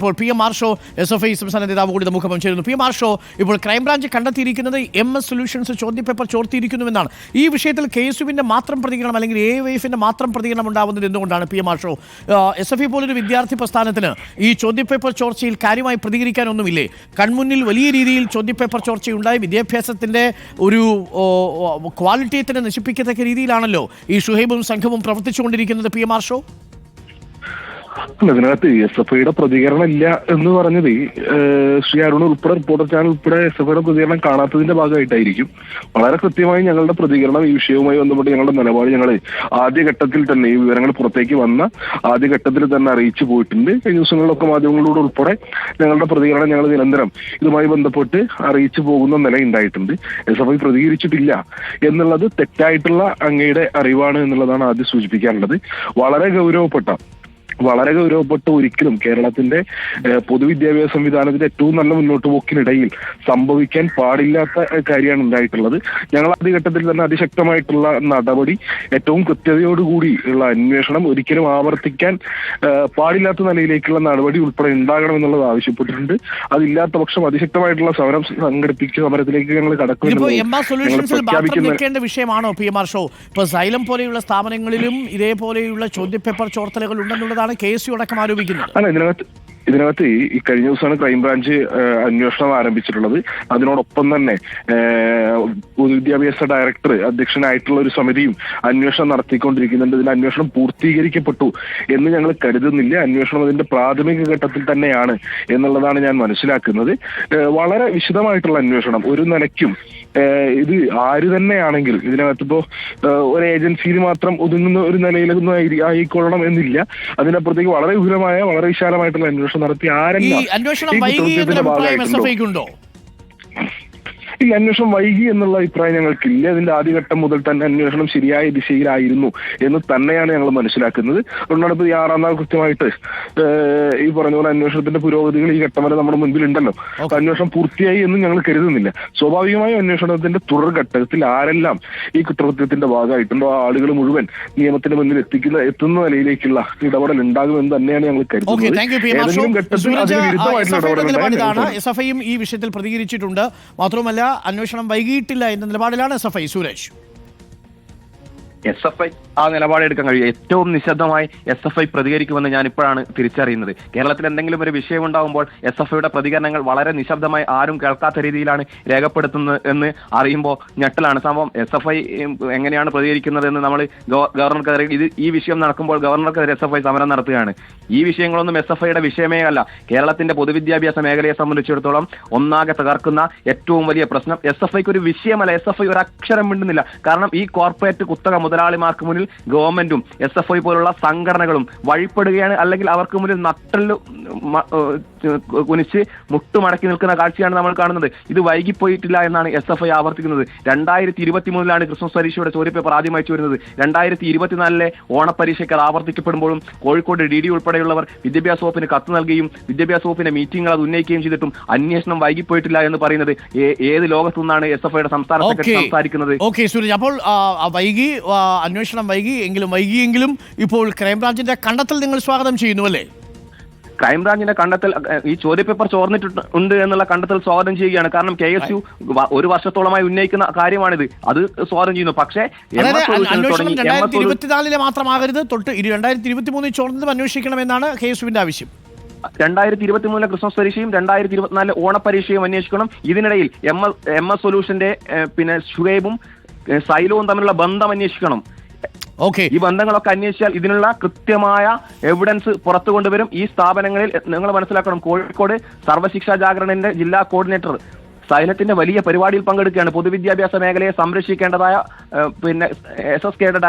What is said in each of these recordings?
ഇപ്പോൾ P M Arsho SFI സംസ്ഥാന നേതാവ് കൂടി മുഖം ചേരുന്നു. പി എം ആർഷോ, ഇപ്പോൾ ക്രൈംബ്രാഞ്ച് കണ്ടെത്തിയിരിക്കുന്നത് MS സൊല്യൂഷൻസ് ചോദ്യപേപ്പർ ചോർത്തിയിരിക്കുന്നുവെന്നാണ്. ഈ വിഷയത്തിൽ KSUവിന്റെ മാത്രം പ്രതികരണം അല്ലെങ്കിൽ AYFിന്റെ മാത്രം പ്രതികരണം ഉണ്ടാവുന്നത് എന്തുകൊണ്ടാണ്? പി എം ആർഷോ, SFI പോലൊരു വിദ്യാർത്ഥി പ്രസ്ഥാനത്തിന് ഈ ചോദ്യപേപ്പർ ചോർച്ചയിൽ കാര്യമായി പ്രതികരിക്കാനൊന്നുമില്ലേ? കൺമുന്നിൽ വലിയ രീതിയിൽ ചോദ്യപേപ്പർ ചോർച്ചയുണ്ടായി, വിദ്യാഭ്യാസത്തിന്റെ ഒരു ക്വാളിറ്റിയെ തന്നെ നശിപ്പിക്കത്തക്ക രീതിയിലാണല്ലോ ഈ ഷുഹൈബും സംഘവും പ്രവർത്തിച്ചുകൊണ്ടിരിക്കുന്നത്. പി എം ആർഷോ, ഇതിനകത്ത് SFIയുടെ പ്രതികരണം ഇല്ല എന്ന് പറഞ്ഞത് ശ്രീ അരുൺ ഉൾപ്പെടെ റിപ്പോർട്ടർ ചാനൽ ഉൾപ്പെടെ SFIയുടെ പ്രതികരണം കാണാത്തതിന്റെ ഭാഗമായിട്ടായിരിക്കും. വളരെ കൃത്യമായി ഞങ്ങളുടെ പ്രതികരണം ഈ വിഷയവുമായി ബന്ധപ്പെട്ട് ഞങ്ങളുടെ നിലപാട് ഞങ്ങൾ ആദ്യഘട്ടത്തിൽ തന്നെ ഈ വിവരങ്ങൾ പുറത്തേക്ക് വന്ന ആദ്യഘട്ടത്തിൽ തന്നെ അറിയിച്ചു പോയിട്ടുണ്ട്. കഴിഞ്ഞ ദിവസങ്ങളിലൊക്കെ മാധ്യമങ്ങളിലൂടെ ഉൾപ്പെടെ ഞങ്ങളുടെ പ്രതികരണം ഞങ്ങൾ നിരന്തരം ഇതുമായി ബന്ധപ്പെട്ട് അറിയിച്ചു പോകുന്ന നിലയുണ്ടായിട്ടുണ്ട്. SFI പ്രതികരിച്ചിട്ടില്ല എന്നുള്ളത് തെറ്റായിട്ടുള്ള അങ്ങയുടെ അറിവാണ് എന്നുള്ളതാണ് ആദ്യം സൂചിപ്പിക്കാനുള്ളത്. വളരെ ഗൗരവപ്പെട്ട ഒരിക്കലും കേരളത്തിന്റെ പൊതുവിദ്യാഭ്യാസ സംവിധാനത്തിന്റെ ഏറ്റവും നല്ല മുന്നോട്ട് പോക്കിനിടയിൽ സംഭവിക്കാൻ പാടില്ലാത്ത കാര്യമാണ് ഉണ്ടായിട്ടുള്ളത്. ഞങ്ങൾ ആദ്യഘട്ടത്തിൽ തന്നെ അതിശക്തമായിട്ടുള്ള നടപടി, ഏറ്റവും കൃത്യതയോടുകൂടി ഉള്ള അന്വേഷണം, ഒരിക്കലും ആവർത്തിക്കാൻ പാടില്ലാത്ത നിലയിലേക്കുള്ള നടപടി ഉൾപ്പെടെ ഉണ്ടാകണം എന്നുള്ളത് ആവശ്യപ്പെട്ടിട്ടുണ്ട്. അതില്ലാത്ത പക്ഷം അതിശക്തമായിട്ടുള്ള സമരം സംഘടിപ്പിച്ച സമരത്തിലേക്ക് ഞങ്ങൾ കടക്കുന്ന വിഷയമാണോ പി എം ആർ ഷോ? ഇപ്പൊ സൈലം പോലെയുള്ള സ്ഥാപനങ്ങളിലും ഇതേപോലെയുള്ള ചോദ്യപേപ്പർ ചോർത്തലുകൾ ഉണ്ടെന്നുള്ളതാണ് KSU അടക്കം ആരോപിക്കുന്നത്. അല്ല, ഇതിനകത്ത് ഈ കഴിഞ്ഞ ദിവസമാണ് ക്രൈംബ്രാഞ്ച് അന്വേഷണം ആരംഭിച്ചിട്ടുള്ളത്. അതിനോടൊപ്പം തന്നെ പൊതുവിദ്യാഭ്യാസ ഡയറക്ടർ അധ്യക്ഷനായിട്ടുള്ള ഒരു സമിതിയും അന്വേഷണം നടത്തിക്കൊണ്ടിരിക്കുന്നുണ്ട്. ഇതിന്റെ അന്വേഷണം പൂർത്തീകരിക്കപ്പെട്ടു എന്ന് ഞങ്ങൾ കരുതുന്നില്ല. അന്വേഷണം അതിന്റെ പ്രാഥമിക ഘട്ടത്തിൽ തന്നെയാണ് എന്നുള്ളതാണ് ഞാൻ മനസ്സിലാക്കുന്നത്. വളരെ വിശദമായിട്ടുള്ള അന്വേഷണം ഒരു നിലയ്ക്കും ഇത് ആര് തന്നെയാണെങ്കിലും ഇതിനകത്തിപ്പോ ഒരു ഏജൻസിയിൽ മാത്രം ഒതുങ്ങുന്ന ഒരു നിലയിലൊന്നും ആയിക്കൊള്ളണം എന്നില്ല. അതിനപ്പുറത്തേക്ക് വളരെ വിപുലമായ വളരെ വിശാലമായിട്ടുള്ള അന്വേഷണം നടത്തി ആരെങ്കിലും ഈ അന്വേഷണം വൈകി എന്നുള്ള അഭിപ്രായം ഞങ്ങൾക്കില്ല. അതിന്റെ ആദ്യഘട്ടം മുതൽ തന്നെ അന്വേഷണം ശരിയായ ദിശയിലായിരുന്നു എന്ന് തന്നെയാണ് ഞങ്ങൾ മനസ്സിലാക്കുന്നത്. അതുകൊണ്ടാണ് ഈ 6-ാം നാൾ കൃത്യമായിട്ട് ഈ പറഞ്ഞ പോലെ അന്വേഷണത്തിന്റെ പുരോഗതികൾ ഈ ഘട്ടം വരെ നമ്മുടെ മുൻപിൽ ഉണ്ടല്ലോ. അന്വേഷണം പൂർത്തിയായി എന്ന് ഞങ്ങൾ കരുതുന്നില്ല. സ്വാഭാവികമായും അന്വേഷണത്തിന്റെ തുടർഘട്ടത്തിൽ ആരെല്ലാം ഈ കുറ്റകൃത്യത്തിന്റെ ഭാഗമായിട്ടുണ്ടോ ആ ആളുകൾ മുഴുവൻ നിയമത്തിന്റെ മുന്നിൽ എത്തുന്ന നിലയിലേക്കുള്ള ഇടപെടൽ ഉണ്ടാകുമെന്ന് തന്നെയാണ് ഞങ്ങൾ കരുതുന്നത്. ഏതെങ്കിലും ഘട്ടത്തിൽ അതിന് വിരുദ്ധമായിട്ടുള്ള ഇടപെടൽ SFIയും ഈ വിഷയത്തിൽ പ്രതികരിച്ചിട്ടുണ്ട്. മാത്രമല്ല, അന്വേഷണം വൈകിയിട്ടില്ല എന്ന നിലപാടിലാണ് SFI. സുരേഷ്, SFI ആ നിലപാടെടുക്കാൻ കഴിയും. ഏറ്റവും നിശബ്ദമായി SFI പ്രതികരിക്കുമെന്ന് ഞാൻ ഇപ്പോഴാണ് തിരിച്ചറിയുന്നത്. കേരളത്തിൽ എന്തെങ്കിലും ഒരു വിഷയം ഉണ്ടാകുമ്പോൾ SFIയുടെ പ്രതികരണങ്ങൾ വളരെ നിശബ്ദമായി ആരും കേൾക്കാത്ത രീതിയിലാണ് രേഖപ്പെടുത്തുന്നത് എന്ന് അറിയുമ്പോൾ ഞെട്ടലാണ്. സംഭവം SFI എങ്ങനെയാണ് പ്രതികരിക്കുന്നത് എന്ന് നമ്മൾ ഗവർണർക്കെതിരെ ഈ വിഷയം നടക്കുമ്പോൾ ഗവർണർക്കെതിരെ SFI സമരം നടത്തുകയാണ്. ഈ വിഷയങ്ങളൊന്നും SFIയുടെ വിഷയമേ അല്ല. കേരളത്തിന്റെ പൊതുവിദ്യാഭ്യാസ മേഖലയെ സംബന്ധിച്ചിടത്തോളം ഒന്നാകെ തകർക്കുന്ന ഏറ്റവും വലിയ പ്രശ്നം SFIക്ക് ഒരു വിഷയമല്ല. SFI ഒരു അക്ഷരം മിണ്ടുന്നില്ല. കാരണം ഈ കോർപ്പറേറ്റ് കുത്തക മുതലാളിമാർക്ക് മുന്നിൽ ഗവൺമെന്റും SFI പോലുള്ള സംഘടനകളും വഴിപ്പെടുകയാണ്. അല്ലെങ്കിൽ അവർക്ക് മുന്നിൽ നട്ടല് കുനിച്ച് മുട്ടുമടക്കി നിൽക്കുന്ന കാഴ്ചയാണ് നമ്മൾ കാണുന്നത്. ഇത് വൈകിപ്പോയിട്ടില്ല എന്നാണ് SFI ആവർത്തിക്കുന്നത്. 2023 ക്രിസ്മസ് പരീക്ഷയുടെ ചോദ്യപേപ്പർ ആദ്യമായി വരുന്നത്. 2024 ഓണപരീക്ഷയ്ക്ക് അത് ആവർത്തിക്കപ്പെടുമ്പോഴും കോഴിക്കോട് DD ഉൾപ്പെടെയുള്ളവർ വിദ്യാഭ്യാസ വകുപ്പിന് കത്ത് നൽകുകയും വിദ്യാഭ്യാസ വകുപ്പിന്റെ മീറ്റിംഗുകൾ അത് ഉന്നയിക്കുകയും ചെയ്തിട്ടും അന്വേഷണം വൈകിപ്പോയിട്ടില്ല എന്ന് പറയുന്നത് ഏത് ലോകത്തു നിന്നാണ് SFIയുടെ സംസ്ഥാന സെക്രട്ടറി സംസാരിക്കുന്നത്? അപ്പോൾ അന്വേഷണം വൈകിയെങ്കിലും ഇപ്പോൾ ക്രൈംബ്രാഞ്ചിന്റെ കണ്ടെത്തൽ നിങ്ങൾ സ്വാഗതം ചെയ്യുന്നു അല്ലേ? ക്രൈംബ്രാഞ്ചിന്റെ കണ്ടെത്തൽ, ഈ ചോദ്യപേപ്പർ ചോർന്നിട്ടുണ്ട് എന്നുള്ള കണ്ടെത്തൽ സ്വാഗതം ചെയ്യുകയാണ്. കാരണം KSU 1 വർഷത്തോളമായി ഉന്നയിക്കുന്ന കാര്യമാണിത്. അത് സ്വാഗതം ചെയ്യുന്നു. പക്ഷേ 2024 മാത്രമാകരുത്, 2023 ചോർന്നതും അന്വേഷിക്കണമെന്നാണ് KSUവിന്റെ ആവശ്യം. 2023 ക്രിസ്മസ് പരീക്ഷയും 2024 ഓണപരീക്ഷയും അന്വേഷിക്കണം. ഇതിനിടയിൽ MS സൊല്യൂഷന്റെ പിന്നെ ഷുഹൈബും സൈലവും തമ്മിലുള്ള ബന്ധം അന്വേഷിക്കണം. ഈ ബന്ധങ്ങളൊക്കെ അന്വേഷിച്ചാൽ ഇതിനുള്ള കൃത്യമായ എവിഡൻസ് പുറത്തു കൊണ്ടുവരും. ഈ സ്ഥാപനങ്ങളിൽ നിങ്ങൾ മനസ്സിലാക്കണം, കോഴിക്കോട് സർവശിക്ഷാ ജാഗരണന്റെ ജില്ലാ കോർഡിനേറ്റർ സൈലത്തിന്റെ വലിയ പരിപാടിയിൽ പങ്കെടുക്കുകയാണ്. പൊതുവിദ്യാഭ്യാസ മേഖലയെ സംരക്ഷിക്കേണ്ടതായ പിന്നെ SSKയുടെ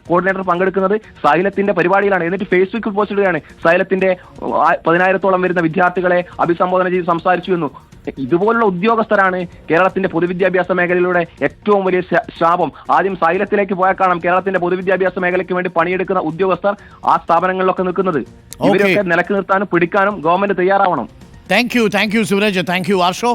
കോർഡിനേറ്റർ പങ്കെടുക്കുന്നത് സൈലത്തിന്റെ പരിപാടിയിലാണ്. എന്നിട്ട് ഫേസ്ബുക്കിൽ പോസ്റ്റ് ഇടുകയാണ്, സൈലത്തിന്റെ 10,000-ഓളം വരുന്ന വിദ്യാർത്ഥികളെ അഭിസംബോധന ചെയ്ത് സംസാരിച്ചു എന്നു. ഇതുപോലുള്ള ഉദ്യോഗസ്ഥരാണ് കേരളത്തിന്റെ പൊതുവിദ്യാഭ്യാസ മേഖലയിലൂടെ ഏറ്റവും വലിയ ശാപം. ആദ്യം സൈലത്തിലേക്ക് പോയാൽ കാണാം കേരളത്തിന്റെ പൊതുവിദ്യാഭ്യാസ മേഖലയ്ക്ക് വേണ്ടി പണിയെടുക്കുന്ന ഉദ്യോഗസ്ഥർ ആ സ്ഥാപനങ്ങളിലൊക്കെ നിൽക്കുന്നത്. ഇവരൊക്കെ നിലക്ക് നിർത്താനും പിടിക്കാനും ഗവൺമെന്റ് തയ്യാറാവണം. Thank you Sooraj, thank you Arsho.